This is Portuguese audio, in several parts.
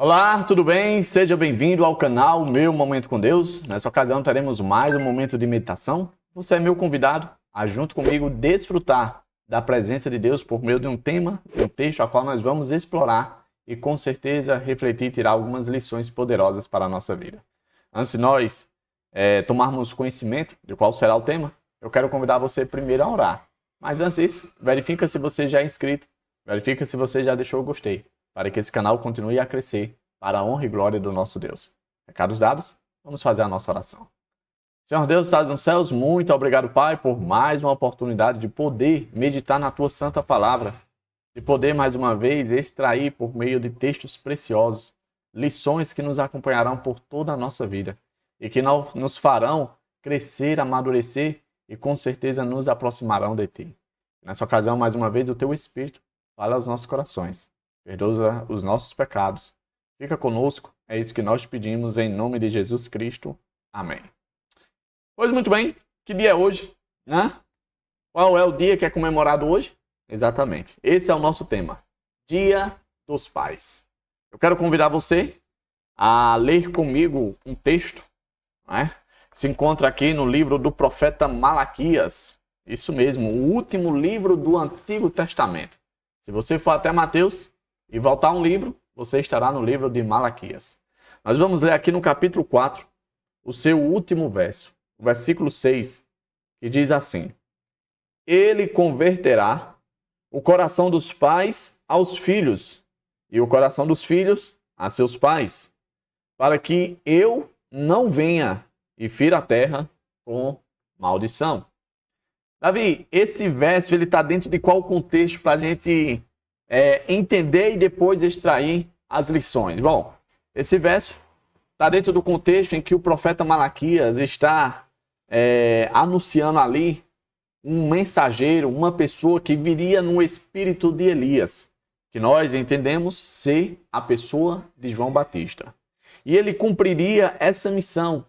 Olá, tudo bem? Seja bem-vindo ao canal Meu Momento com Deus. Nessa ocasião teremos mais um momento de meditação. Você é meu convidado a, junto comigo, desfrutar da presença de Deus por meio de um tema, de um texto, a qual nós vamos explorar e, com certeza, refletir e tirar algumas lições poderosas para a nossa vida. Antes de nós tomarmos conhecimento de qual será o tema, eu quero convidar você primeiro a orar. Mas antes disso, verifica se você já é inscrito, verifica se você já deixou o gostei, para que esse canal continue a crescer para a honra e glória do nosso Deus. Recados dados, vamos fazer a nossa oração. Senhor Deus, estás nos céus, muito obrigado, Pai, por mais uma oportunidade de poder meditar na Tua santa palavra, de poder mais uma vez extrair por meio de textos preciosos, lições que nos acompanharão por toda a nossa vida e que nos farão crescer, amadurecer e com certeza nos aproximarão de Ti. Nessa ocasião, mais uma vez, o Teu Espírito fala aos nossos corações. Perdoa os nossos pecados. Fica conosco, é isso que nós te pedimos em nome de Jesus Cristo. Amém. Pois muito bem, que dia é hoje, né? Qual é o dia que é comemorado hoje? Exatamente, esse é o nosso tema, Dia dos Pais. Eu quero convidar você a ler comigo um texto, né? Se encontra aqui no livro do profeta Malaquias. Isso mesmo, o último livro do Antigo Testamento. Se você for até Mateus e voltar um livro, você estará no livro de Malaquias. Nós vamos ler aqui no capítulo 4, o seu último verso, o versículo 6, que diz assim: Ele converterá o coração dos pais aos filhos, e o coração dos filhos a seus pais, para que eu não venha e fira a terra com maldição. Davi, esse verso ele está dentro de qual contexto para a gente entender e depois extrair as lições? Bom, esse verso está dentro do contexto em que o profeta Malaquias está anunciando ali um mensageiro, uma pessoa que viria no espírito de Elias, que nós entendemos ser a pessoa de João Batista. E ele cumpriria essa missão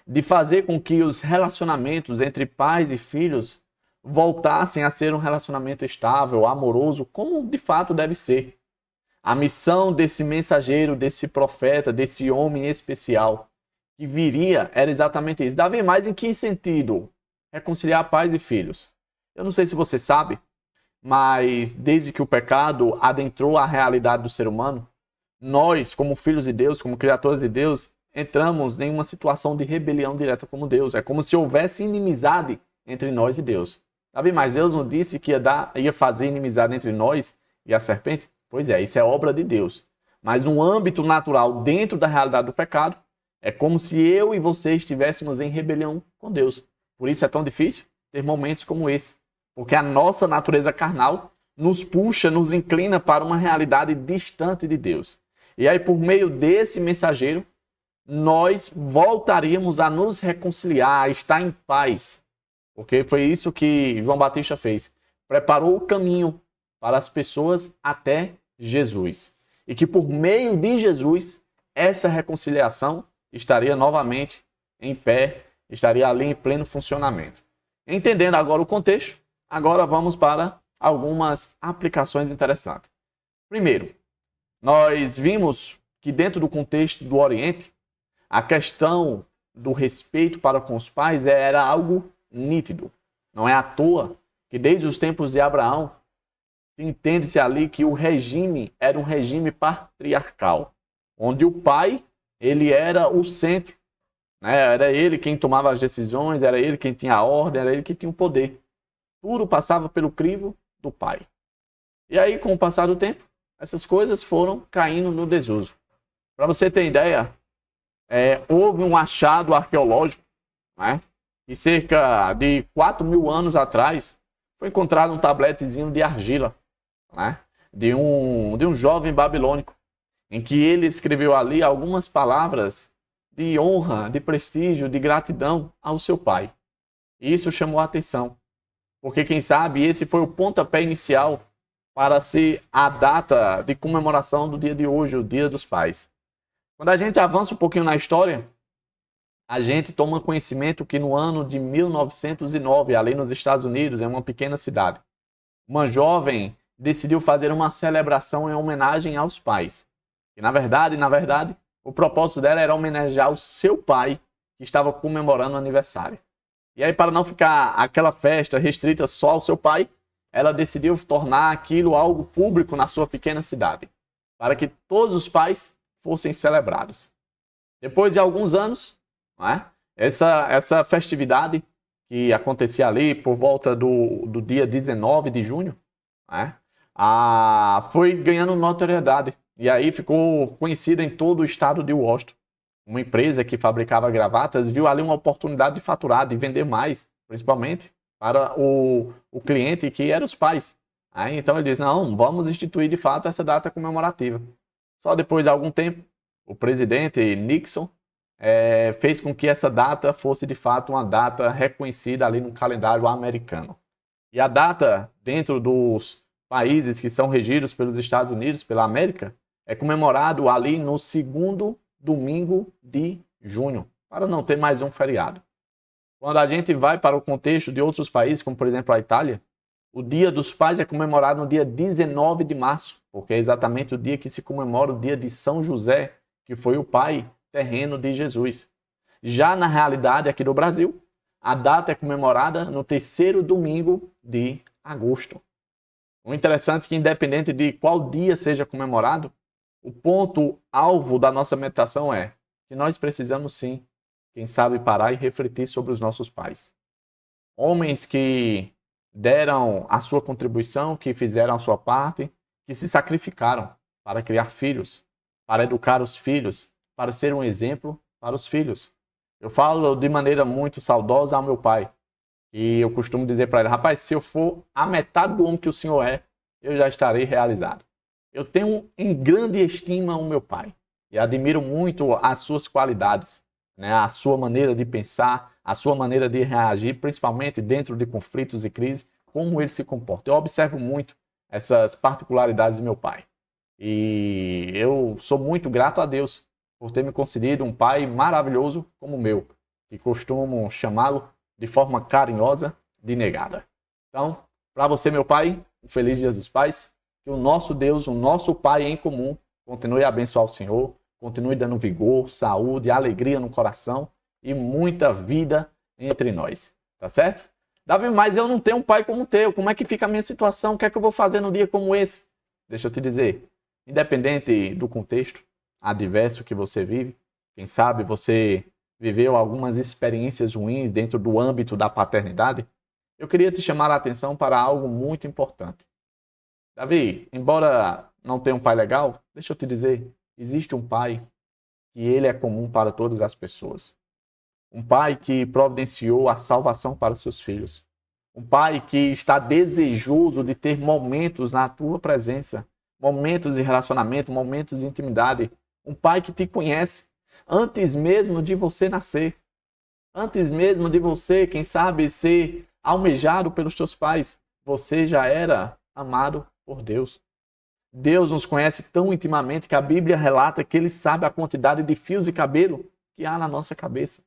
de fazer com que os relacionamentos entre pais e filhos voltassem a ser um relacionamento estável, amoroso, como de fato deve ser. A missão desse mensageiro, desse profeta, desse homem especial que viria era exatamente isso. Davi, mas em que sentido? Reconciliar pais e filhos. Eu não sei se você sabe, mas desde que o pecado adentrou a realidade do ser humano, nós, como filhos de Deus, como criaturas de Deus, entramos em uma situação de rebelião direta com Deus. É como se houvesse inimizade entre nós e Deus. Sabe, mas Deus não disse que ia fazer inimizade entre nós e a serpente? Pois é, isso é obra de Deus. Mas no âmbito natural, dentro da realidade do pecado, é como se eu e você estivéssemos em rebelião com Deus. Por isso é tão difícil ter momentos como esse. Porque a nossa natureza carnal nos puxa, nos inclina para uma realidade distante de Deus. E aí, por meio desse mensageiro, nós voltaríamos a nos reconciliar, a estar em paz. Porque foi isso que João Batista fez. Preparou o caminho para as pessoas até Jesus. E que por meio de Jesus, essa reconciliação estaria novamente em pé, estaria ali em pleno funcionamento. Entendendo agora o contexto, agora vamos para algumas aplicações interessantes. Primeiro, nós vimos que dentro do contexto do Oriente, a questão do respeito para com os pais era algo nítido. Não é à toa que desde os tempos de Abraão entende-se ali que o regime era um regime patriarcal, onde o pai ele era o centro, né? Era ele quem tomava as decisões, era ele quem tinha a ordem, era ele quem tinha o poder. Tudo passava pelo crivo do pai. E aí, com o passar do tempo, essas coisas foram caindo no desuso. Para você ter ideia, houve um achado arqueológico, né? E cerca de 4.000 anos atrás, foi encontrado um tabletezinho de argila, né? de um jovem babilônico, em que ele escreveu ali algumas palavras de honra, de prestígio, de gratidão ao seu pai. E isso chamou a atenção, porque quem sabe esse foi o pontapé inicial para ser a data de comemoração do dia de hoje, o Dia dos Pais. Quando a gente avança um pouquinho na história, a gente toma conhecimento que no ano de 1909, ali nos Estados Unidos, em uma pequena cidade, uma jovem decidiu fazer uma celebração em homenagem aos pais. E na verdade, o propósito dela era homenagear o seu pai, que estava comemorando o aniversário. E aí, para não ficar aquela festa restrita só ao seu pai, ela decidiu tornar aquilo algo público na sua pequena cidade, para que todos os pais fossem celebrados. Depois de alguns anos, né, essa festividade que acontecia ali por volta do dia 19 de junho, né, foi ganhando notoriedade. E aí ficou conhecida em todo o estado de Washington. Uma empresa que fabricava gravatas viu ali uma oportunidade de faturar, de vender mais, principalmente para o cliente que eram os pais. Aí, então ele diz, não, vamos instituir de fato essa data comemorativa. Só depois de algum tempo, o presidente Nixon fez com que essa data fosse de fato uma data reconhecida ali no calendário americano. E a data dentro dos países que são regidos pelos Estados Unidos, pela América, é comemorado ali no segundo domingo de junho, para não ter mais um feriado. Quando a gente vai para o contexto de outros países, como por exemplo a Itália, o Dia dos Pais é comemorado no dia 19 de março, porque é exatamente o dia que se comemora o dia de São José, que foi o pai terreno de Jesus. Já na realidade aqui do Brasil, a data é comemorada no terceiro domingo de agosto. O interessante é que, independente de qual dia seja comemorado, o ponto-alvo da nossa meditação é que nós precisamos sim, quem sabe, parar e refletir sobre os nossos pais. Homens que deram a sua contribuição, que fizeram a sua parte, que se sacrificaram para criar filhos, para educar os filhos, para ser um exemplo para os filhos. Eu falo de maneira muito saudosa ao meu pai. E eu costumo dizer para ele, rapaz, se eu for a metade do homem que o senhor é, eu já estarei realizado. Eu tenho em grande estima o meu pai. E admiro muito as suas qualidades, né? A sua maneira de pensar, a sua maneira de reagir, principalmente dentro de conflitos e crises, como ele se comporta. Eu observo muito essas particularidades do meu pai. E eu sou muito grato a Deus por ter me concedido um pai maravilhoso como o meu, que costumo chamá-lo de forma carinhosa de negada. Então, para você, meu pai, um feliz Dia dos Pais, que o nosso Deus, o nosso Pai em comum, continue a abençoar o Senhor, continue dando vigor, saúde, alegria no coração e muita vida entre nós. Tá certo? Davi, mas eu não tenho um pai como o teu. Como é que fica a minha situação? O que é que eu vou fazer num dia como esse? Deixa eu te dizer, independente do contexto adverso que você vive, quem sabe você viveu algumas experiências ruins dentro do âmbito da paternidade, eu queria te chamar a atenção para algo muito importante. Davi, embora não tenha um pai legal, deixa eu te dizer, existe um pai que ele é comum para todas as pessoas. Um pai que providenciou a salvação para seus filhos. Um pai que está desejoso de ter momentos na tua presença, momentos de relacionamento, momentos de intimidade. Um pai que te conhece antes mesmo de você nascer. Antes mesmo de você, quem sabe, ser almejado pelos teus pais. Você já era amado por Deus. Deus nos conhece tão intimamente que a Bíblia relata que Ele sabe a quantidade de fios de cabelo que há na nossa cabeça.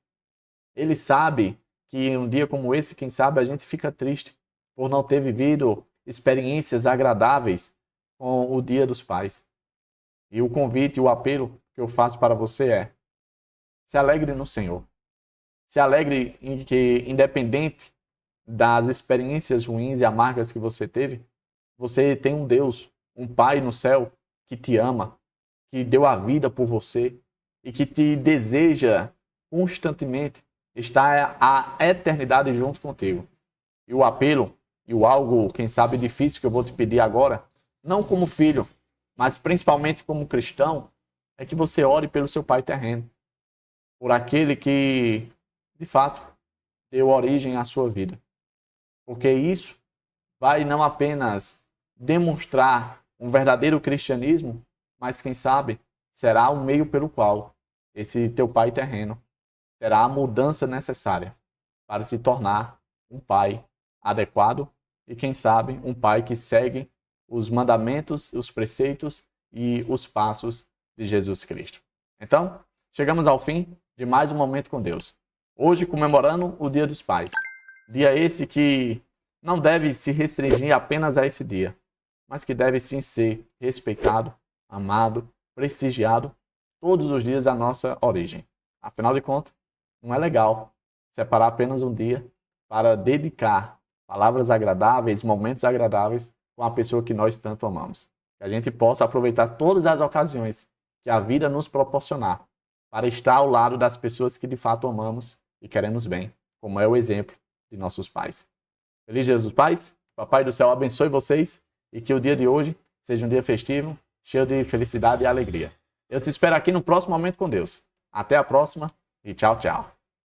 Ele sabe que em um dia como esse, quem sabe, a gente fica triste por não ter vivido experiências agradáveis com o Dia dos Pais. E o convite, o apelo que eu faço para você é: se alegre no Senhor. Se alegre em que, independente das experiências ruins e amargas que você teve, você tem um Deus, um Pai no céu que te ama, que deu a vida por você e que te deseja constantemente estar a eternidade junto contigo. E o apelo, e o algo, quem sabe, difícil que eu vou te pedir agora, não como filho, mas principalmente como cristão, é que você ore pelo seu Pai terreno. Por aquele que, de fato, deu origem à sua vida. Porque isso vai não apenas demonstrar um verdadeiro cristianismo, mas quem sabe será o meio pelo qual esse teu pai terreno terá a mudança necessária para se tornar um pai adequado e quem sabe um pai que segue os mandamentos, os preceitos e os passos de Jesus Cristo. Então, chegamos ao fim de mais um momento com Deus. Hoje comemorando o Dia dos Pais. Dia esse que não deve se restringir apenas a esse dia, mas que deve sim ser respeitado, amado, prestigiado todos os dias da nossa origem. Afinal de contas, não é legal separar apenas um dia para dedicar palavras agradáveis, momentos agradáveis com a pessoa que nós tanto amamos. Que a gente possa aproveitar todas as ocasiões que a vida nos proporcionar para estar ao lado das pessoas que de fato amamos e queremos bem, como é o exemplo de nossos pais. Feliz Dia dos Pais, Papai do Céu abençoe vocês e que o dia de hoje seja um dia festivo, cheio de felicidade e alegria. Eu te espero aqui no próximo Momento com Deus. Até a próxima e tchau, tchau.